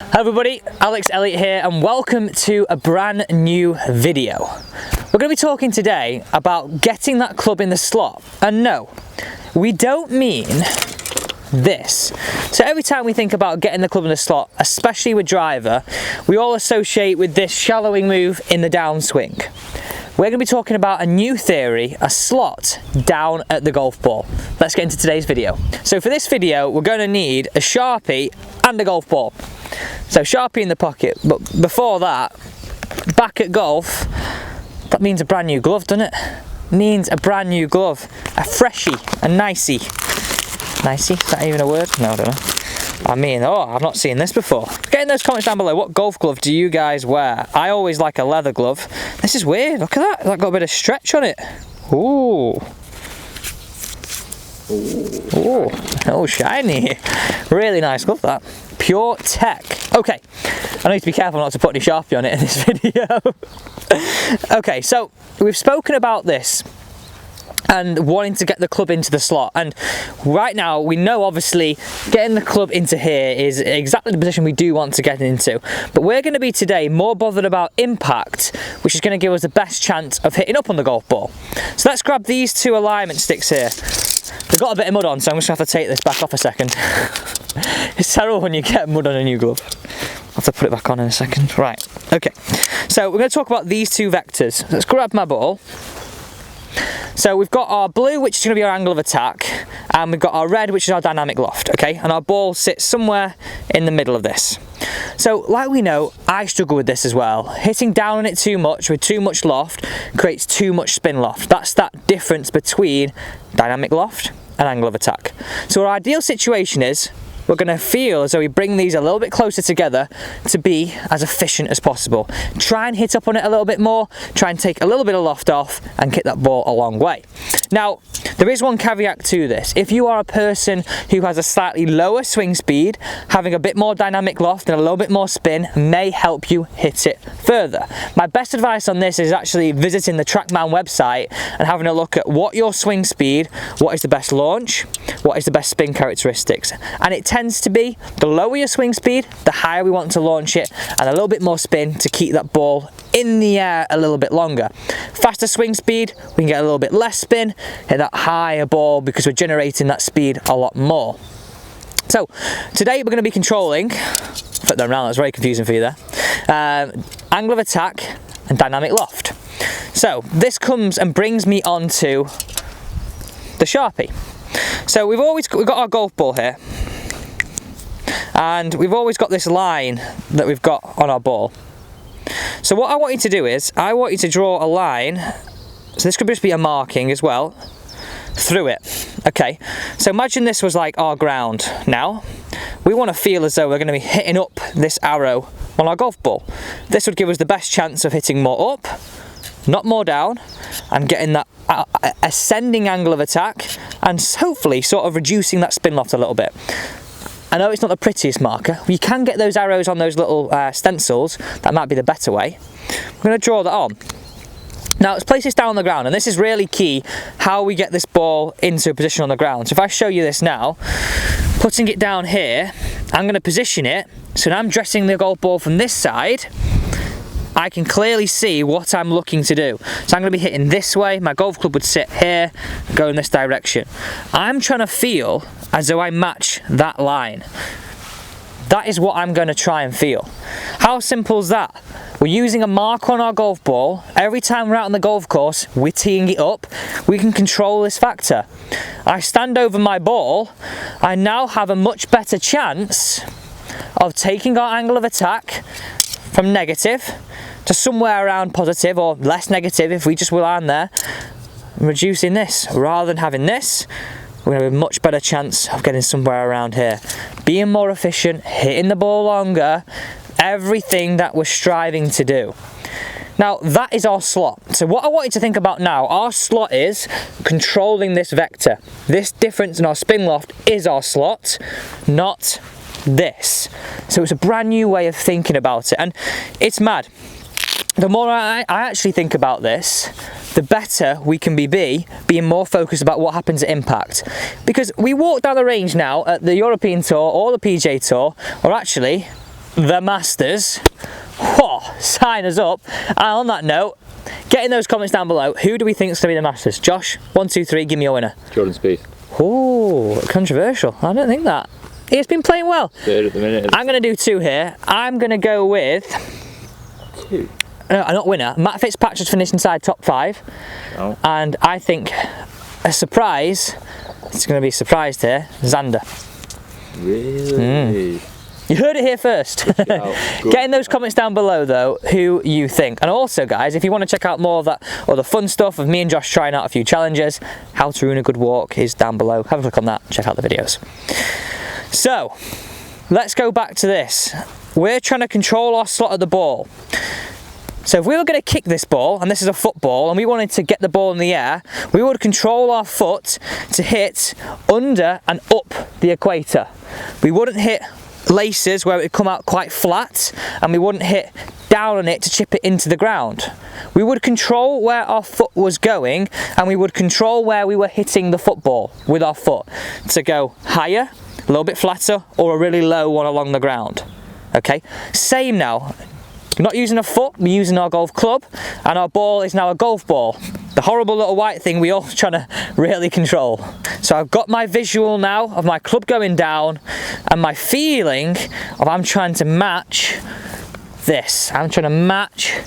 Hello everybody, Alex Elliott here and welcome to a brand new video. We're going to be talking today about getting that club in the slot. And no, we don't mean this. So every time we think about getting the club in the slot, especially with driver, we all associate with this shallowing move in the downswing. We're going to be talking about a new theory, a slot down at the golf ball. Let's get into today's video. So for this video, we're going to need a Sharpie and a golf ball. So Sharpie in the pocket, but before that, back at golf, that means a brand new glove, doesn't it? Means a brand new glove, a freshie, a nicey. Nicey, is that even a word? No, I don't know. I mean, I've not seen this before. Get in those comments down below, what golf glove do you guys wear? I always like a leather glove. This is weird, look at that, that got a bit of stretch on it. Ooh. Ooh, oh shiny. Really nice glove that. Pure Tech. Okay, I need to be careful not to put any Sharpie on it in this video. Okay, so we've spoken about this and wanting to get the club into the slot, and right now we know obviously getting the club into here is exactly the position we do want to get into, but we're going to be today more bothered about impact, which is going to give us the best chance of hitting up on the golf ball. So let's grab these two alignment sticks here. They've got a bit of mud on, so I'm just going to have to take this back off a second. It's terrible when you get mud on a new glove. I'll have to put it back on in a second. Right, okay. So we're going to talk about these two vectors. Let's grab my ball. So we've got our blue, which is going to be our angle of attack, and we've got our red, which is our dynamic loft, okay? And our ball sits somewhere in the middle of this. So, like we know, I struggle with this as well. Hitting down on it too much with too much loft creates too much spin loft. That's that difference between dynamic loft and angle of attack. So our ideal situation is we're going to feel as though we bring these a little bit closer together to be as efficient as possible. Try and hit up on it a little bit more, try and take a little bit of loft off and kick that ball a long way. Now, there is one caveat to this. If you are a person who has a slightly lower swing speed, having a bit more dynamic loft and a little bit more spin may help you hit it further. My best advice on this is actually visiting the TrackMan website and having a look at what your swing speed, what is the best launch, what is the best spin characteristics. And it tends to be the lower your swing speed, the higher we want to launch it, and a little bit more spin to keep that ball in the air a little bit longer. Faster swing speed, we can get a little bit less spin, hit that higher ball because we're generating that speed a lot more. So today we're going to be controlling, flip them around, that was very confusing for you there, angle of attack and dynamic loft. So this comes and brings me on to the Sharpie. So we've got our golf ball here, and we've always got this line that we've got on our ball. So what I want you to do is, I want you to draw a line, so this could just be a marking as well, through it. Okay, so imagine this was like our ground. Now, we want to feel as though we're going to be hitting up this arrow on our golf ball. This would give us the best chance of hitting more up, not more down, and getting that ascending angle of attack, and hopefully sort of reducing that spin loft a little bit. I know it's not the prettiest marker. You can get those arrows on those little stencils. That might be the better way. I'm going to draw that on. Now let's place this down on the ground, and this is really key how we get this ball into a position on the ground. So if I show you this now, putting it down here, I'm going to position it so now I'm dressing the golf ball from this side. I can clearly see what I'm looking to do. So I'm going to be hitting this way, my golf club would sit here, go in this direction. I'm trying to feel as though I match that line. That is what I'm going to try and feel. How simple is that? We're using a marker on our golf ball. Every time we're out on the golf course, we're teeing it up. We can control this factor. I stand over my ball. I now have a much better chance of taking our angle of attack from negative to somewhere around positive, or less negative if we just will on there, and reducing this. Rather than having this, we're going to have a much better chance of getting somewhere around here. Being more efficient, hitting the ball longer, everything that we're striving to do. Now that is our slot. So what I want you to think about now, our slot is controlling this vector. This difference in our spin loft is our slot, not this. So it's a brand new way of thinking about it, and it's mad. The more I actually think about this, the better we can being more focused about what happens at impact. Because we walk down the range now at the European Tour or the PGA Tour, or actually the Masters, oh, sign us up. And on that note, get in those comments down below, who do we think is going to be the Masters? Josh, 1, 2, 3, give me your winner. Jordan Spieth. Oh, controversial. I don't think that. He has been playing well. Third at the minute. I'm going to do 2 here. I'm going to go with... 2? No, not winner. Matt Fitzpatrick's finished inside top 5. Oh. And I think a surprise, it's going to be surprised here, Xander. Really? You heard it here first. Get in those comments down below though who you think. And also guys, if you want to check out more of that or the fun stuff of me and Josh trying out a few challenges, how to ruin a good walk is down below. Have a click on that, check out the videos. So, let's go back to this. We're trying to control our slot of the ball. So if we were going to kick this ball, and this is a football, and we wanted to get the ball in the air, we would control our foot to hit under and up the equator. We wouldn't hit laces where it would come out quite flat, and we wouldn't hit down on it to chip it into the ground. We would control where our foot was going, and we would control where we were hitting the football with our foot to go higher, a little bit flatter, or a really low one along the ground. Okay, same now. We're not using a foot, we're using our golf club, and our ball is now a golf ball. The horrible little white thing we all trying to really control. So I've got my visual now of my club going down, and my feeling of I'm trying to match this. I'm trying to match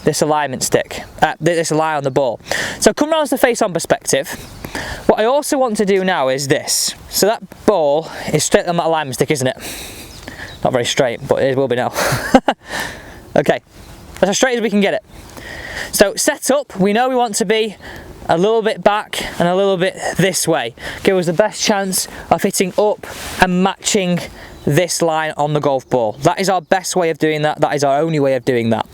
this alignment stick, this lie on the ball. So come around to the face-on perspective. What I also want to do now is this. So that ball is straight on that alignment stick, isn't it? Not very straight, but it will be now. Okay, that's as straight as we can get it. So set up, we know we want to be a little bit back and a little bit this way. Give us the best chance of hitting up and matching this line on the golf ball. That is our best way of doing that. That is our only way of doing that.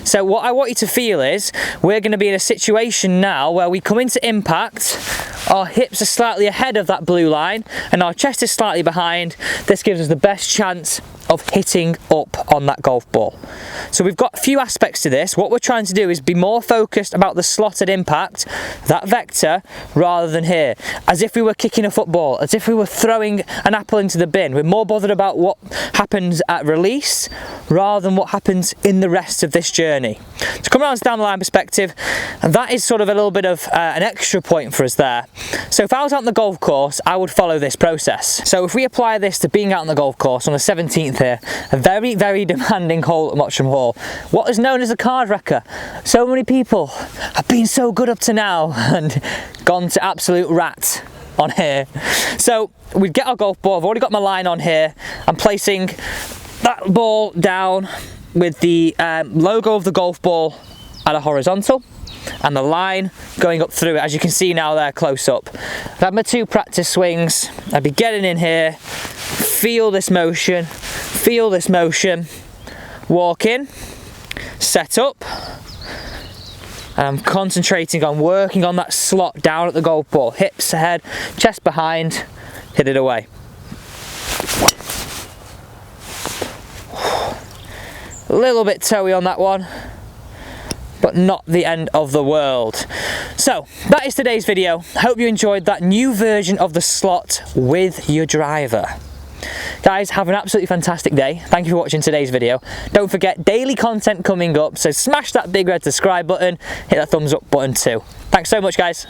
So what I want you to feel is, we're going to be in a situation now where we come into impact, our hips are slightly ahead of that blue line, and our chest is slightly behind. This gives us the best chance of hitting up on that golf ball. So we've got a few aspects to this. What we're trying to do is be more focused about the slotted impact, that vector, rather than here. As if we were kicking a football, as if we were throwing an apple into the bin. We're more bothered about what happens at release, rather than what happens in the rest of this journey. To come around to down the line perspective, and that is sort of a little bit of an extra point for us there. So if I was out on the golf course, I would follow this process. So if we apply this to being out on the golf course on the 17th here, a very, very demanding hole at Mottram Hall, what is known as a card wrecker. So many people have been so good up to now and gone to absolute rat on here. So we get our golf ball, I've already got my line on here. I'm placing that ball down with the logo of the golf ball at a horizontal, and the line going up through it, as you can see now there close up. I've had my 2 practice swings, I'd be getting in here, feel this motion, walk in, set up, and I'm concentrating on working on that slot down at the golf ball, hips ahead, chest behind, hit it away. A little bit toey on that one, but not the end of the world. So that is today's video. Hope you enjoyed that new version of the slot with your driver. Guys, have an absolutely fantastic day. Thank you for watching today's video. Don't forget, daily content coming up, so smash that big red subscribe button, hit that thumbs up button too. Thanks so much, guys.